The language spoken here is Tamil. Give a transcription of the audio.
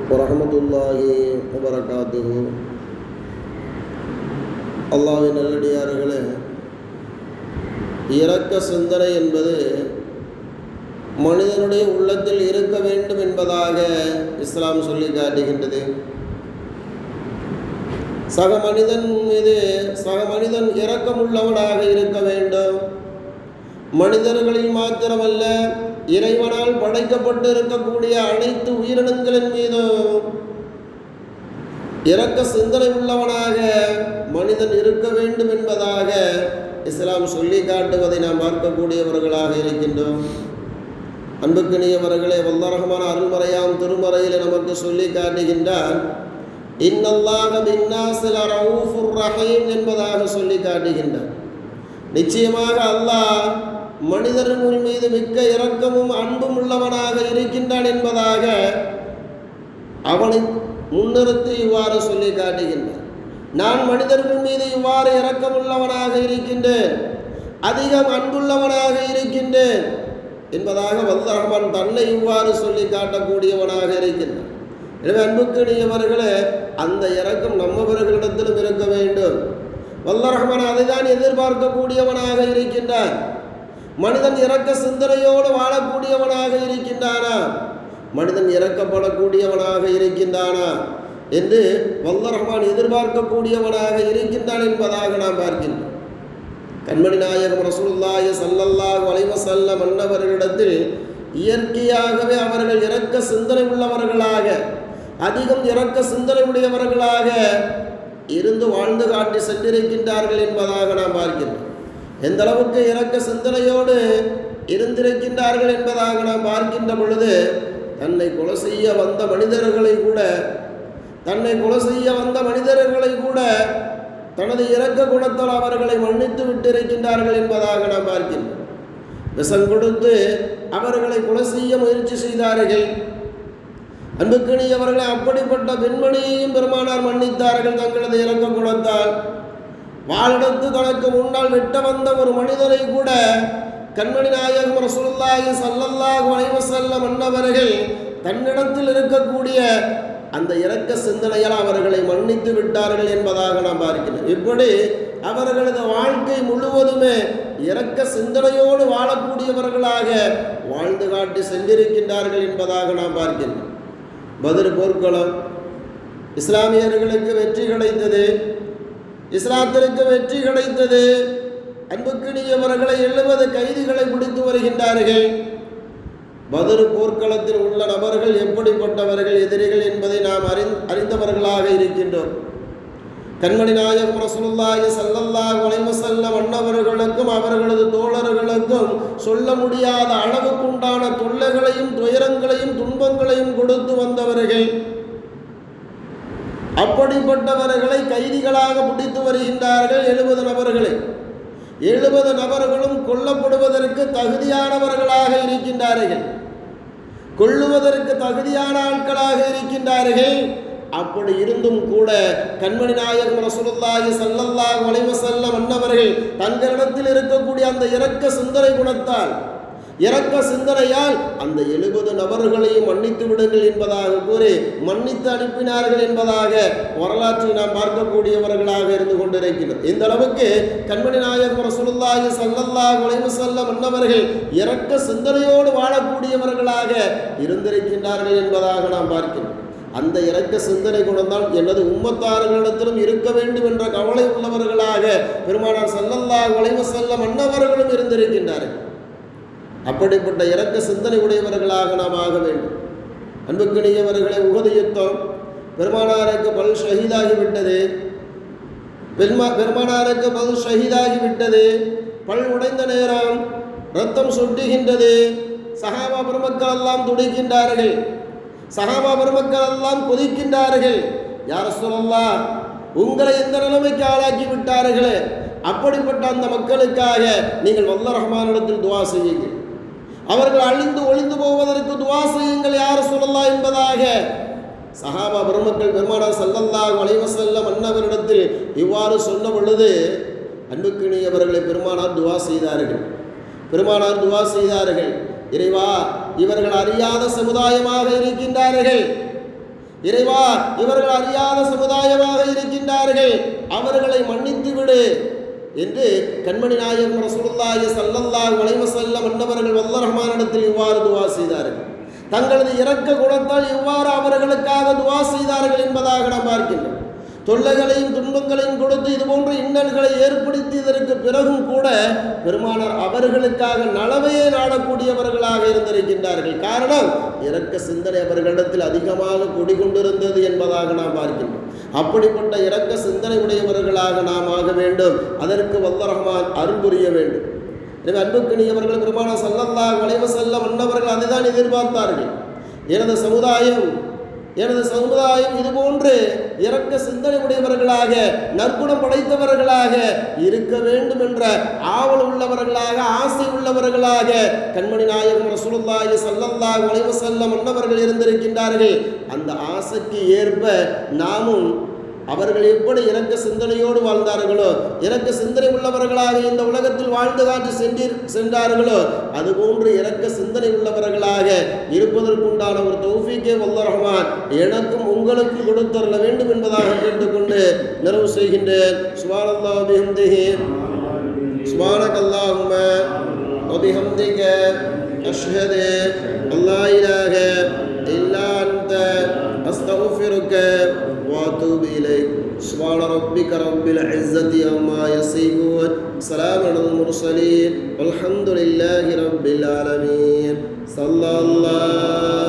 வரஹ்மத்துல்லாஹி வபரகாத்துஹு. அல்லாஹ்வின் நல்லடியார்களே, இரக்க சிந்தனை என்பது மனிதனுடைய உள்ளத்தில் இருக்க வேண்டும் என்பதாக இஸ்லாம் சொல்லி காட்டுகின்றது. சக மனிதன் இரக்கமுள்ளவனாக இருக்க வேண்டும். மனிதர்களில் மாத்திரமல்ல, இறைவனால் படைக்கப்பட்டு இருக்கக்கூடிய அனைத்து உயிரினங்களின் மீதும் இரக்க சிந்தனை உள்ளவனாக மனிதன் இருக்க வேண்டும் என்பதாக இஸ்லாம் சொல்லி காட்டுவதை நாம் பார்க்கக்கூடியவர்களாக இருக்கின்றோம். அன்புக்கினியவர்களே, வல்லரஹ்மான அருள்மறையாம் திருமறையில் நமக்கு சொல்லி காட்டுகின்றான், இன்னல்லாஹ பின்னாஸி லரஊஃபுர் ரஹீம் என்பதாக சொல்லி காட்டுகின்றான். நிச்சயமாக அல்லாஹ் மனிதர்கள் மீது மிக்க இரக்கமும் அன்பும் உள்ளவனாக இருக்கின்றான் என்பதாக அவனை முன்னிறுத்தி இவ்வாறு சொல்லி காட்டுகின்றான். நான் மனிதர்கள் மீது இவ்வாறு இரக்கமுள்ளவனாக இருக்கின்றேன், அதிகம் அன்புள்ளவனாக இருக்கின்றேன் என்பதாக வல்லர் ரஹ்மான் தன்னை இவ்வாறு சொல்லி காட்டக்கூடியவனாக இருக்கின்றான். எனவே அன்புக்கினியவர்களே, அந்த இரக்கம் நம்மவர்களிடத்திலும் இருக்க வேண்டும். வல்லர் ரஹ்மான் அதை தான் எதிர்பார்க்கக்கூடியவனாக இருக்கின்றான். மனிதன் இரக்க சிந்தனையோடு வாழக்கூடியவனாக இருக்கின்றானா, மனிதன் இறக்கப்படக்கூடியவனாக இருக்கின்றானா என்று வல்லர் ரஹ்மான் எதிர்பார்க்கக்கூடியவனாக இருக்கின்றான் என்பதாக நாம் பார்க்கின்றோம். கண்மணி நாயகம் ரசூலுல்லாஹி ஸல்லல்லாஹு அலைஹி வஸல்லம் அன்னவர்களிடத்தில் இயற்கையாகவே அவர்கள் இரக்க சிந்தனை உள்ளவர்களாக, அதிகம் இரக்க சிந்தனை உடையவர்களாக இருந்து வாழ்ந்து காட்டி சென்றிருக்கின்றார்கள் என்பதாக நாம் பார்க்கின்றோம். எந்த அளவுக்கு இரக்க சிந்தனையோடு இருந்திருக்கின்றார்கள் என்பதாக நாம் பார்க்கின்ற பொழுது, தன்னை கொலை செய்ய வந்த மனிதர்களை கூட தனது இரக்க குணத்தால் அவர்களை மன்னித்து விட்டிருக்கின்றார்கள் என்பதாக நாம் பார்க்கின்றோம். விஷம் கொடுத்து அவர்களை கொலை செய்ய முயற்சி செய்தார்கள். அன்புக்கினியவர்களை அப்படிப்பட்ட பெண்மணியையும் பெருமானார் மன்னித்தார்கள் தங்களது இரக்க குணத்தால். வாளெடுத்து தனக்கு முன்னால் வெட்ட வந்த ஒரு மனிதரை கூட கண்மணி நாயகம் ரசூலுல்லாஹி ஸல்லல்லாஹு அலைஹி வஸல்லம் அன்னவர்கள் தன்னிடத்தில் இருக்கக்கூடிய அந்த இரக்க சிந்தனையால் அவர்களை மன்னித்து விட்டார்கள் என்பதாக நாம் பார்க்கிறோம். இப்படி அவர்களது வாழ்க்கை முழுவதுமே இரக்க சிந்தனையோடு வாழக்கூடியவர்களாக வாழ்ந்து காட்டி சென்றிருக்கின்றார்கள் என்பதாக நாம் பார்க்கிறோம். பத்ர் போர்க்களம், இஸ்லாமியர்களுக்கு வெற்றி கிடைத்தது, இஸ்லாத்திற்கு வெற்றி கிடைத்தது. அன்புக்கினியவர்களை 70 கைதிகளை பிடித்து வருகின்றார்கள். பத்ர் போர்க்களத்தில் உள்ள நபர்கள் எப்படிப்பட்டவர்கள், எதிரிகள் என்பதை நாம் அறிந்தவர்களாக இருக்கின்றோம். கண்மணி நாயகம் ரசூலுல்லாஹி ஸல்லல்லாஹு அலைஹி வஸல்லம் அன்னவர்களுக்கும் அவர்களது தோழர்களுக்கும் சொல்ல முடியாத அளவுக்குண்டான தொல்லைகளையும் துயரங்களையும் துன்பங்களையும் கொடுத்து வந்தவர்கள். அப்படிப்பட்டவர்களை கைதிகளாக பிடித்து வருகின்றார்கள் 70 நபர்களை. 70 நபர்களும் கொல்லப்படுவதற்கு தகுதியானவர்களாக இருக்கின்றார்கள், கொல்லுவதற்கு தகுதியான ஆட்களாக இருக்கின்றார்கள். அப்படி இருந்தும் கூட கண்மணி நாயகம் ரசூலுல்லாஹி ஸல்லல்லாஹு அலைஹி வஸல்லம் அன்னவர்கள் தங்களிடத்தில் இருக்கக்கூடிய அந்த இரக்க சிந்தனை குணத்தால், இரக்க சிந்தனையால் அந்த 70 நபர்களையும் மன்னித்து விடுங்கள் என்பதாக கூறி மன்னித்து அனுப்பினார்கள் என்பதாக வரலாற்றில் நாம் பார்க்கக்கூடியவர்களாக இருந்து கொண்டிருக்கிறோம். இந்த அளவுக்கு கண்மணி நாயகம் ரசூலுல்லாஹி ஸல்லல்லாஹு அலைஹி வஸல்லம் அன்னவர்கள் இரக்க சிந்தனையோடு வாழக்கூடியவர்களாக இருந்திருக்கின்றார்கள் என்பதாக நாம் பார்க்கிறோம். அந்த இரக்க சிந்தனை குணம்தான் எனது உம்மத்தார்களிடத்திலும் இருக்க வேண்டும் என்ற கவலை உள்ளவர்களாக பெருமானார் ஸல்லல்லாஹு அலைஹி வஸல்லம் அன்னவர்களும் இருந்திருக்கின்றார்கள். அப்படிப்பட்ட இரக்க சிந்தனை உடையவர்களாக நாம் ஆக வேண்டும். அன்புக்கினியவர்களை, உஹது யுத்தம் பெருமானாருக்கு பல் ஷஹீதாகிவிட்டது. பெருமானாருக்கு பல் ஷஹீதாகிவிட்டது. பல் உடைந்த நேரம் இரத்தம் சொட்டுகின்றது. சஹாபா பெருமக்கள் எல்லாம் துடிக்கின்றார்கள், சஹாபா பெருமக்கள் எல்லாம் கொதிக்கின்றார்கள். யா ரசூலல்லாஹ், உங்களை எந்த நிலைமைக்கு ஆளாக்கி விட்டார்களே, அப்படிப்பட்ட அந்த மக்களுக்காக நீங்கள் வல்லர் ரஹ்மானிடத்தில் துஆ செய்யுங்கள், அவர்கள் அழிந்து ஒளிந்து போவதற்கு துஆ செய்யுங்கள் யா ரசூலல்லாஹ் என்பதாக சஹாபா பெருமக்கள் பெருமானார் ஸல்லல்லாஹு அலைஹி வஸல்லம் அன்னவரிடத்தில் இவ்வாறு சொன்ன பொழுது, அன்புக்கினியவர்களை பெருமானார் துஆ செய்தார்கள். இறைவா, இவர்கள் அறியாத சமுதாயமாக இருக்கின்றார்கள், இறைவா, இவர்கள் அறியாத சமுதாயமாக இருக்கின்றார்கள், அவர்களை மன்னித்து விடு என்று கண்மணி நாயகம் ரசூலுல்லாஹி ஸல்லல்லாஹு அலைஹி வஸல்லம் அன்னவர்கள் வல்லர் ரஹ்மானிடத்தில் இவ்வாறு துஆ செய்தார்கள். தங்களது இரக்க குணத்தால் இவ்வாறு அவர்களுக்காக துஆ செய்தார்கள் என்பதாக நாம் பார்க்கின்றோம். தொல்லைகளையும் துன்பங்களையும் கொடுத்து இதுபோன்ற இன்னல்களை ஏற்படுத்தியதற்கு பிறகும் கூட பெருமானார் அவர்களுக்காக நலவையே நாடக்கூடியவர்களாக இருந்திருக்கின்றார்கள். காரணம், இரக்க சிந்தனை அவர்களிடத்தில் அதிகமாக குடிகொண்டிருந்தது என்பதாக நாம் பார்க்கின்றோம். அப்படிப்பட்ட இரக்க சிந்தனை உடையவர்களாக நாம் ஆக வேண்டும். அதற்கு வல்லர் ரஹ்மான் அருள் புரிய வேண்டும். எனவே அன்புக்கினியவர்கள் பெருமானார் ஸல்லல்லாஹு அலைஹி வஸல்லம் அன்னவர்கள் அதுதான் எதிர்பார்த்தார்கள். எனது சமுதாயம் இதுபோன்று இரக்க சிந்தனை உடையவர்களாக நற்குணம் படைத்தவர்களாக இருக்க வேண்டும் என்ற ஆவல் உள்ளவர்களாக, ஆசை உள்ளவர்களாக கண்மணி நாயகம் ரசூலுல்லாஹி ஸல்லல்லாஹு அலைஹி வஸல்லம் அன்னவர்கள் இருந்திருக்கின்றார்கள். அந்த ஆசைக்கு ஏற்ப நாமும் அவர்கள் எப்படி இரக்க சிந்தனையோடு வாழ்ந்தார்களோ, இரக்க சிந்தனை உள்ளவர்களாக இந்த உலகத்தில் வாழ்ந்து காட்டி சென்றார்களோ, அதுபோன்று இரக்க சிந்தனை உள்ளவர்களாக இருப்பதற்குண்டான ஒரு தௌஃபீக்கை வல்லர் ரஹ்மான் எனக்கும் உங்களுக்கும் கொடுத்தருள வேண்டும் என்பதாக கேட்டுக்கொண்டு நிறைவு செய்கின்றேன். சுப்ஹானல்லாஹி வ பிஹம்திஹி, சுப்ஹானக்கல்லாஹும்ம வ பிஹம்திக, அஷ்ஹது அல்லா இலாஹ இல்லா அன்த, அஸ்தக்ஃபிருக واتوب اليك. سبحان ربك رب العزة عما يصفون، سلام على المرسلين، والحمد لله رب العالمين. صلى الله